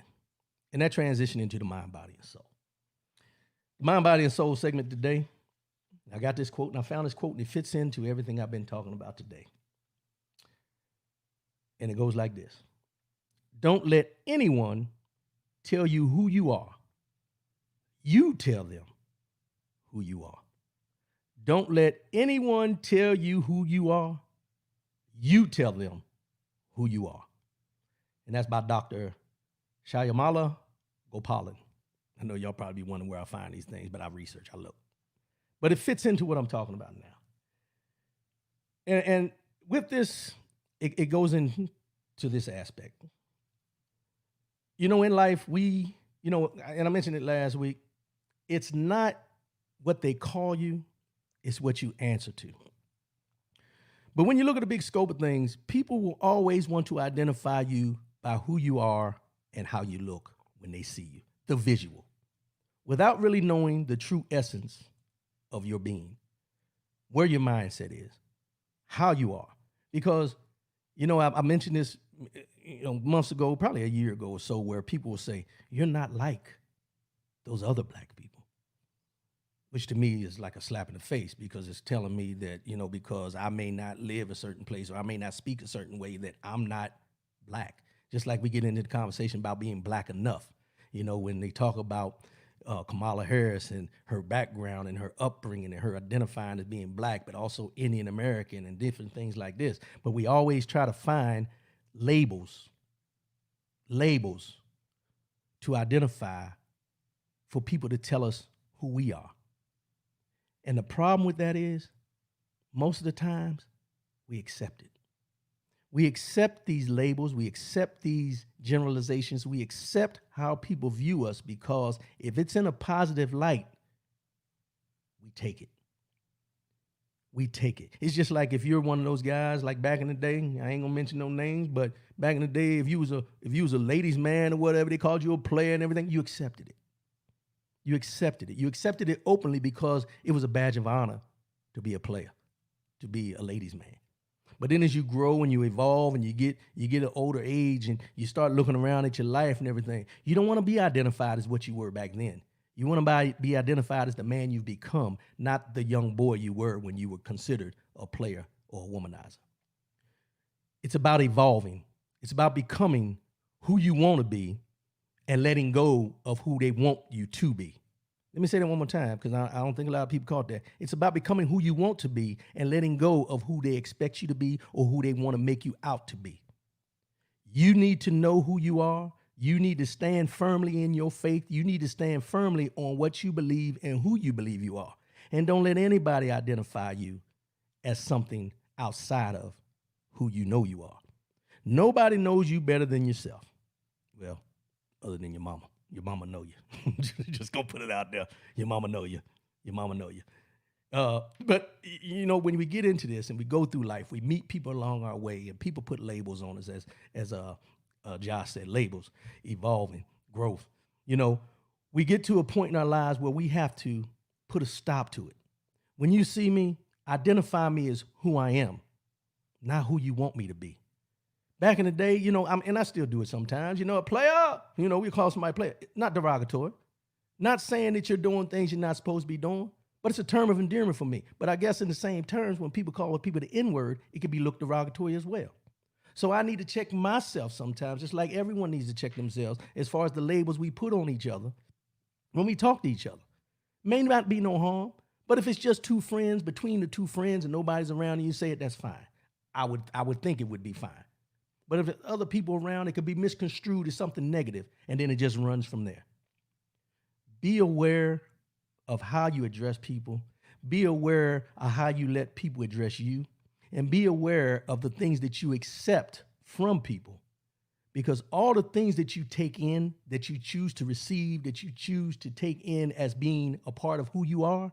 And that transition into the mind, body, and soul. The mind, body, and soul segment today, I got this quote, and I found this quote, and it fits into everything I've been talking about today. And it goes like this. Don't let anyone tell you who you are. You tell them who you are. Don't let anyone tell you who you are. You tell them who you are. And that's by Dr. Shyamala Gopalan. I know y'all probably be wondering where I find these things, but I research, I look. But it fits into what I'm talking about now. And with this, it goes into this aspect. You know, in life, and I mentioned it last week, it's not what they call you, it's what you answer to. But when you look at the big scope of things, people will always want to identify you by who you are and how you look when they see you, the visual, without really knowing the true essence of your being, where your mindset is, how you are. Because, I mentioned this, months ago, probably a year ago or so, where people will say, you're not like those other black people, which to me is like a slap in the face, because it's telling me that, because I may not live a certain place or I may not speak a certain way, that I'm not black. Just like we get into the conversation about being black enough, when they talk about Kamala Harris and her background and her upbringing and her identifying as being black, but also Indian American and different things like this. But we always try to find labels to identify for people to tell us who we are. And the problem with that is, most of the times, we accept it. We accept these labels, we accept these generalizations, we accept how people view us, because if it's in a positive light, we take it. We take it. It's just like if you're one of those guys, like back in the day, I ain't gonna mention no names, but back in the day, if you was a ladies' man or whatever, they called you a player and everything, you accepted it. You accepted it. You accepted it openly because it was a badge of honor to be a player, to be a ladies' man. But then as you grow and you evolve and you get an older age and you start looking around at your life and everything, you don't want to be identified as what you were back then. You want to be identified as the man you've become, not the young boy you were when you were considered a player or a womanizer. It's about evolving. It's about becoming who you want to be and letting go of who they want you to be. Let me say that one more time, because I don't think a lot of people caught that. It's about becoming who you want to be and letting go of who they expect you to be or who they want to make you out to be. You need to know who you are. You need to stand firmly in your faith. You need to stand firmly on what you believe and who you believe you are. And don't let anybody identify you as something outside of who you know you are. Nobody knows you better than yourself. Well, other than your mama. Your mama know you. Just gonna put it out there. Your mama know you. Your mama know you. But when we get into this and we go through life, we meet people along our way, and people put labels on us, as Josh said, labels, evolving, growth. We get to a point in our lives where we have to put a stop to it. When you see me, identify me as who I am, not who you want me to be. Back in the day, and I still do it sometimes, a player, we call somebody a player, not derogatory, not saying that you're doing things you're not supposed to be doing, but it's a term of endearment for me. But I guess in the same terms, when people call people the N-word, it could be looked derogatory as well. So I need to check myself sometimes, just like everyone needs to check themselves as far as the labels we put on each other when we talk to each other. May not be no harm, but if it's just two friends, between the two friends and nobody's around and you say it, that's fine. I would think it would be fine. But if there's other people around, it could be misconstrued as something negative, and then it just runs from there. Be aware of how you address people. Be aware of how you let people address you. And be aware of the things that you accept from people. Because all the things that you take in, that you choose to receive, that you choose to take in as being a part of who you are,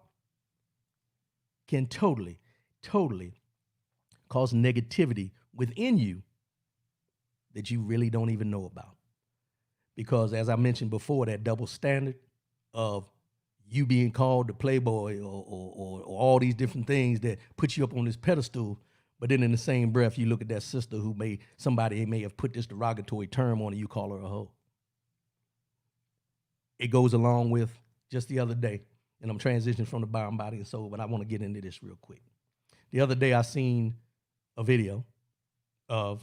can totally cause negativity within you that you really don't even know about. Because as I mentioned before, that double standard of you being called the playboy or all these different things that put you up on this pedestal, but then in the same breath, you look at that sister who somebody may have put this derogatory term on and you call her a hoe. It goes along with just the other day, and I'm transitioning from the Bound Body and Soul, but I want to get into this real quick. The other day I seen a video called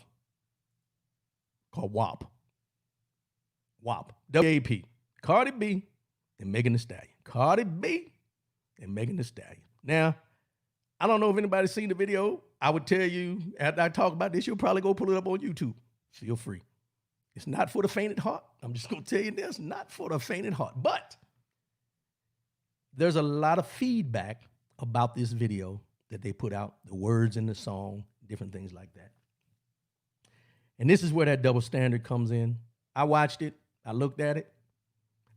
WAP. WAP. W-A-P. Cardi B and Megan Thee Stallion. Cardi B and Megan Thee Stallion. Now, I don't know if anybody's seen the video. I would tell you, after I talk about this, you'll probably go pull it up on YouTube. Feel free. It's not for the faint at heart. I'm just going to tell you this, not for the faint at heart. But there's a lot of feedback about this video that they put out, the words in the song, different things like that. And this is where that double standard comes in. I watched it. I looked at it.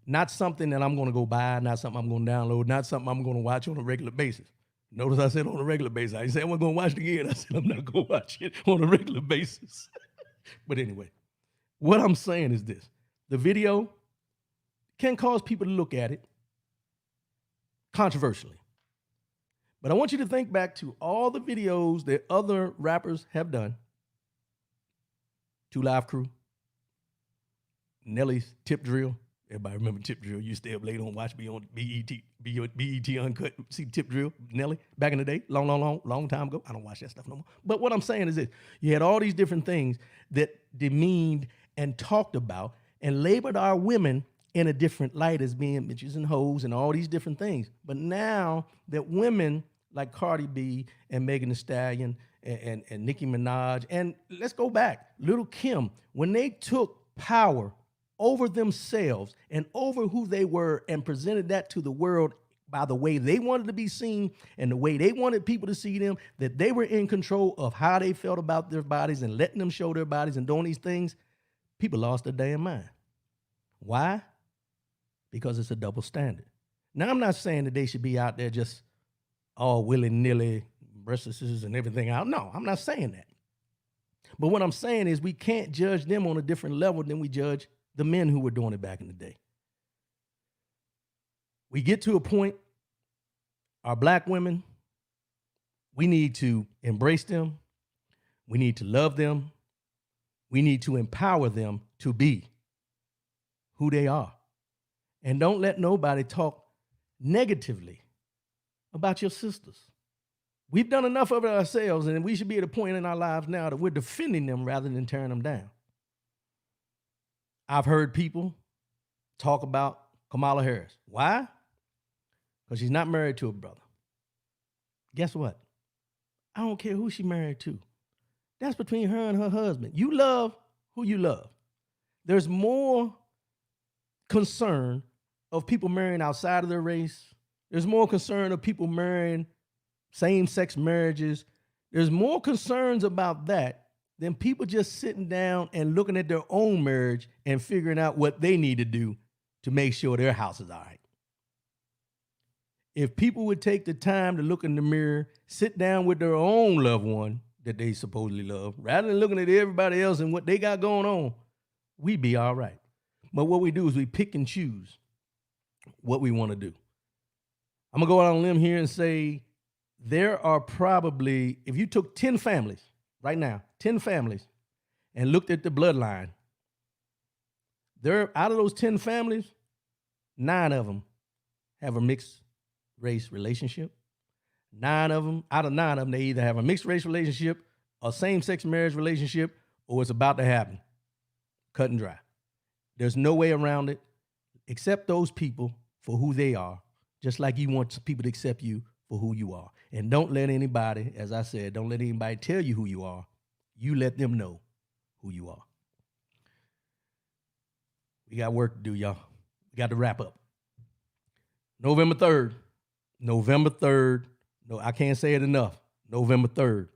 Not something that I'm going to go buy, not something I'm going to download, not something I'm going to watch on a regular basis. Notice I said on a regular basis. I didn't say I wasn't going to watch it again. I said I'm not going to watch it on a regular basis. But anyway, what I'm saying is this. The video can cause people to look at it controversially. But I want you to think back to all the videos that other rappers have done. 2 Live Crew, Nelly's Tip Drill. Everybody remember Tip Drill. You stay up late on watch me on BET Uncut. See Tip Drill, Nelly, back in the day, long time ago. I don't watch that stuff no more. But what I'm saying is this. You had all these different things that demeaned and talked about and labeled our women in a different light as being bitches and hoes and all these different things. But now that women like Cardi B and Megan Thee Stallion and Nicki Minaj, and let's go back, Lil' Kim, when they took power over themselves and over who they were and presented that to the world by the way they wanted to be seen and the way they wanted people to see them, that they were in control of how they felt about their bodies and letting them show their bodies and doing these things, people lost their damn mind. Why? Because it's a double standard. Now, I'm not saying that they should be out there just all willy-nilly, breasts and everything out. No, I'm not saying that. But what I'm saying is we can't judge them on a different level than we judge the men who were doing it back in the day. We get to a point, our black women, we need to embrace them. We need to love them. We need to empower them to be who they are. And don't let nobody talk negatively about your sisters. We've done enough of it ourselves, and we should be at a point in our lives now that we're defending them rather than tearing them down. I've heard people talk about Kamala Harris. Why? Because she's not married to a brother. Guess what? I don't care who she's married to. That's between her and her husband. You love who you love. There's more concern of people marrying outside of their race. There's more concern of people marrying same-sex marriages. There's more concerns about that than people just sitting down and looking at their own marriage and figuring out what they need to do to make sure their house is all right. If people would take the time to look in the mirror, sit down with their own loved one that they supposedly love, rather than looking at everybody else and what they got going on, we'd be all right. But what we do is we pick and choose what we want to do. I'm going to go out on a limb here and say there are probably, if you took 10 families right now, 10 families, and looked at the bloodline, out of those 10 families, 9 of them have a mixed race relationship. Out of 9 of them, they either have a mixed race relationship, a same-sex marriage relationship, or it's about to happen. Cut and dry. There's no way around it. Accept those people for who they are, just like you want people to accept you for who you are. And don't let anybody, as I said, don't let anybody tell you who you are. You let them know who you are. We got work to do, y'all. We got to wrap up. November 3rd. No, I can't say it enough. November 3rd.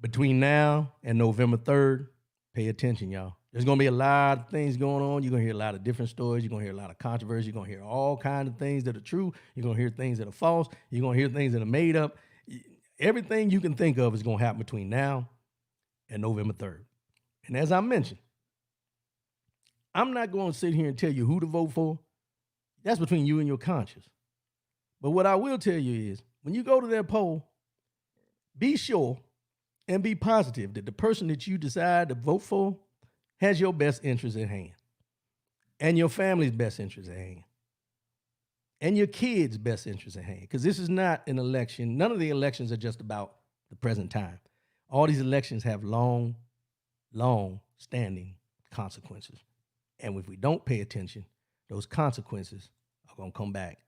Between now and November 3rd, Pay attention, y'all. There's gonna be a lot of things going on. You're gonna hear a lot of different stories. You're gonna hear a lot of controversy. You're gonna hear all kinds of things that are true. You're gonna hear things that are false. You're gonna hear things that are made up. Everything you can think of is gonna happen between now and November 3rd. And as I mentioned, I'm not going to sit here and tell you who to vote for. That's between you and your conscience. But what I will tell you is when you go to that poll, be sure and be positive that the person that you decide to vote for has your best interest at hand and your family's best interest at hand and your kids' best interest at hand. Because this is not an election. None of the elections are just about the present time. All these elections have long standing consequences. And if we don't pay attention, those consequences are going to come back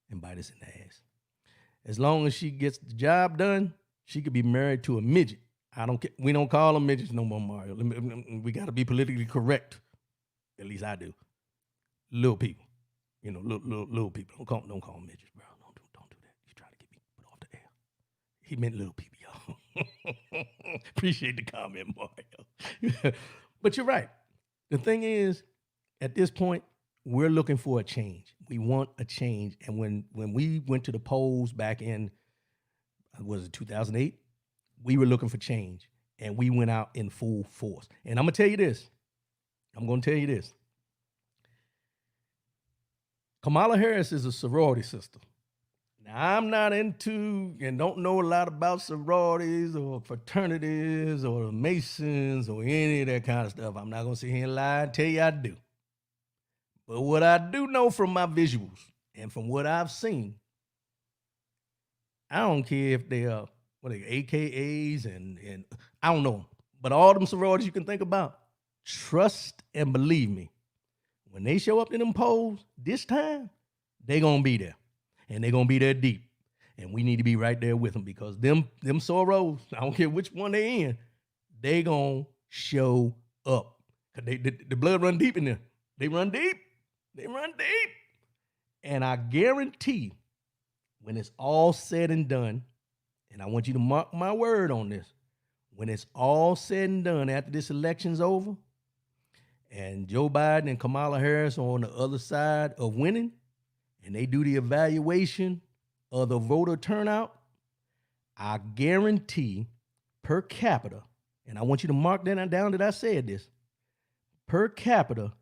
and bite us in the ass. As long as she gets the job done, she could be married to a midget. I don't care. We don't call them midgets no more, Mario. We got to be politically correct. At least I do. Little people. You know, little people. Don't call them midgets, bro. Don't do that. You try to get me put off the air. He meant little people, y'all. Appreciate the comment, Mario. But you're right. The thing is, at this point, we're looking for a change. We want a change. And when we went to the polls back in, was it 2008? We were looking for change. And we went out in full force. And I'm going to tell you this. Kamala Harris is a sorority sister. Now, I'm not into and don't know a lot about sororities or fraternities or Masons or any of that kind of stuff. I'm not going to sit here and lie and tell you I do. But what I do know from my visuals and from what I've seen, I don't care if they are AKAs and I don't know. But all them sororities you can think about, trust and believe me, when they show up in them polls this time, they going to be there. And they're going to be there deep. And we need to be right there with them because them sorors, I don't care which one they in, they going to show up. Because the blood run deep in there. They run deep. And I guarantee when it's all said and done, and I want you to mark my word on this, when it's all said and done after this election's over, and Joe Biden and Kamala Harris are on the other side of winning, and they do the evaluation of the voter turnout, I guarantee per capita, and I want you to mark that down that I said this, per capita,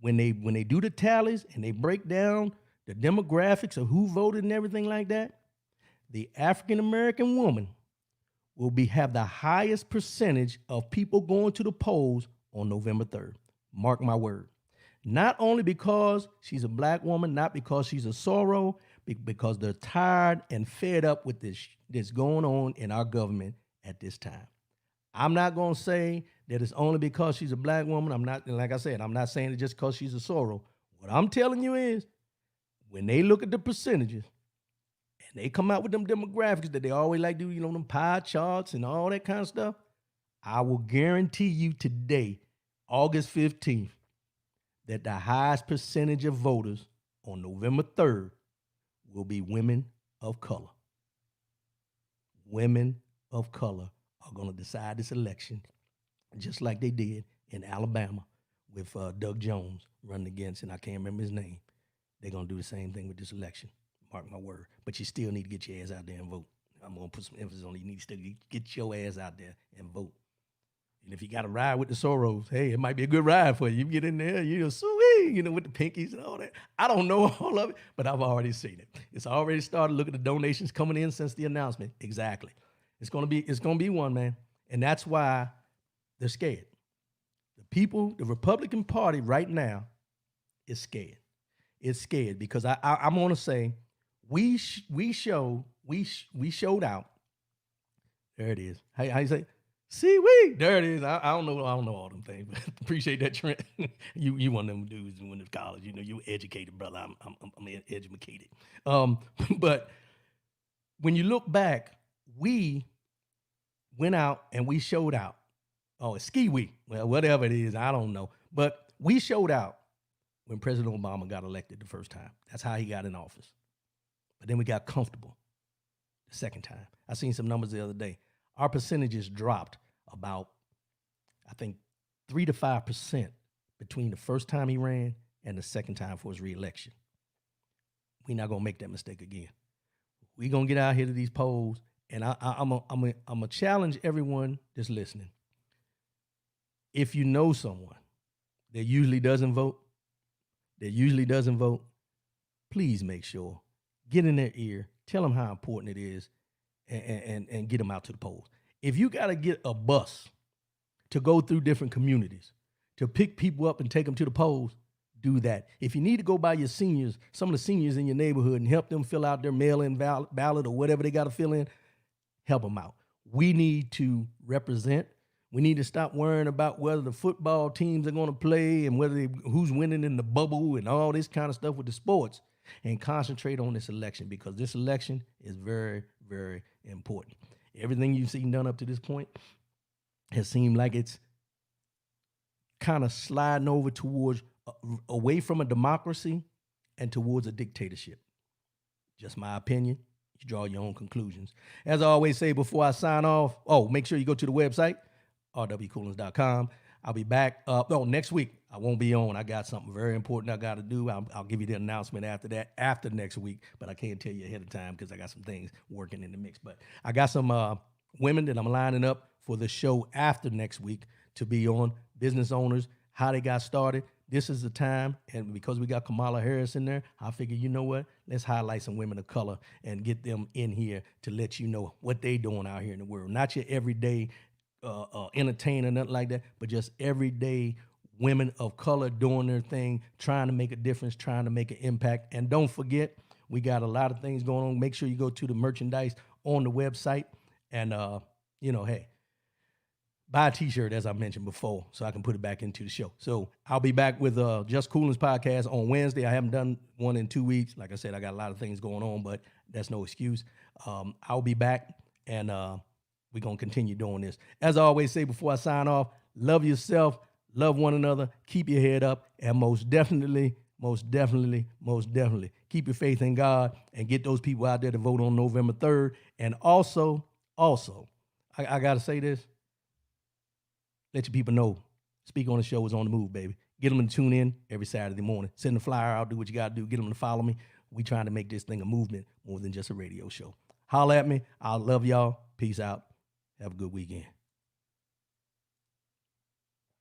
when they do the tallies and they break down the demographics of who voted and everything like that, the African-American woman will have the highest percentage of people going to the polls on November 3rd. Mark my word. Not only because she's a black woman, not because she's a soror, because they're tired and fed up with this going on in our government at this time. I'm not going to say that it's only because she's a black woman. I'm not saying it just because she's a soror. What I'm telling you is when they look at the percentages and they come out with them demographics that they always like to do, them pie charts and all that kind of stuff, I will guarantee you today, August 15th, that the highest percentage of voters on November 3rd will be women of color. Women of color are going to decide this election just like they did in Alabama with Doug Jones running against, and I can't remember his name. They're going to do the same thing with this election. Mark my word. But you still need to get your ass out there and vote. I'm going to put some emphasis on it. You need to still get your ass out there and vote. And if you got to ride with the sorors, hey, it might be a good ride for you. You get in there, sweet, with the pinkies and all that. I don't know all of it, but I've already seen it. It's already started. Look at the donations coming in since the announcement. Exactly. It's gonna be one, man. And that's why they're scared. The Republican Party right now is scared. It's scared because I'm gonna say we showed out. There it is. How you say? There it is. I don't know all them things, but appreciate that, Trent. you one of them dudes who went to college. You educated, brother. I'm educated. But when you look back, we went out and we showed out. Oh, it's ski week. Well, whatever it is, I don't know. But we showed out when President Obama got elected the first time. That's how he got in office. But then we got comfortable the second time. I seen some numbers the other day. Our percentages dropped about, I think, 3 to 5% between the first time he ran and the second time for his reelection. We're not going to make that mistake again. We're going to get out here to these polls, and I'm a challenge everyone that's listening. If you know someone that usually doesn't vote, please make sure, get in their ear, tell them how important it is, and get them out to the polls. If you got to get a bus to go through different communities, to pick people up and take them to the polls, do that. If you need to go by your seniors, some of the seniors in your neighborhood, and help them fill out their mail-in ballot or whatever they got to fill in, help them out. We need to represent. We need to stop worrying about whether the football teams are going to play and who's winning in the bubble and all this kind of stuff with the sports, and concentrate on this election, because this election is very, very important. Everything you've seen done up to this point has seemed like it's kind of sliding over towards away from a democracy and towards a dictatorship. Just my opinion. You draw your own conclusions. As I always say before I sign off, make sure you go to the website, rwcoolins.com. I'll be back next week. I won't be on. I got something very important I got to do. I'll give you the announcement after that, after next week, but I can't tell you ahead of time because I got some things working in the mix. But I got some women that I'm lining up for the show after next week to be on, business owners, how they got started. This is the time, and because we got Kamala Harris in there, I figure, you know what? Let's highlight some women of color and get them in here to let you know what they doing out here in the world. Not your everyday entertainer, nothing like that, but just everyday women of color doing their thing, trying to make a difference, trying to make an impact. And don't forget, we got a lot of things going on. Make sure you go to the merchandise on the website and, hey, buy a t-shirt, as I mentioned before, so I can put it back into the show. So I'll be back with Just Coolins podcast on Wednesday. I haven't done one in 2 weeks. Like I said, I got a lot of things going on, but that's no excuse. I'll be back, and we're going to continue doing this. As I always say before I sign off, love yourself, love one another, keep your head up, and most definitely, keep your faith in God and get those people out there to vote on November 3rd. And also, I got to say this. Let your people know. Speak on the Show is on the move, baby. Get them to tune in every Saturday morning. Send the flyer out. Do what you got to do. Get them to follow me. We trying to make this thing a movement more than just a radio show. Holla at me. I love y'all. Peace out. Have a good weekend.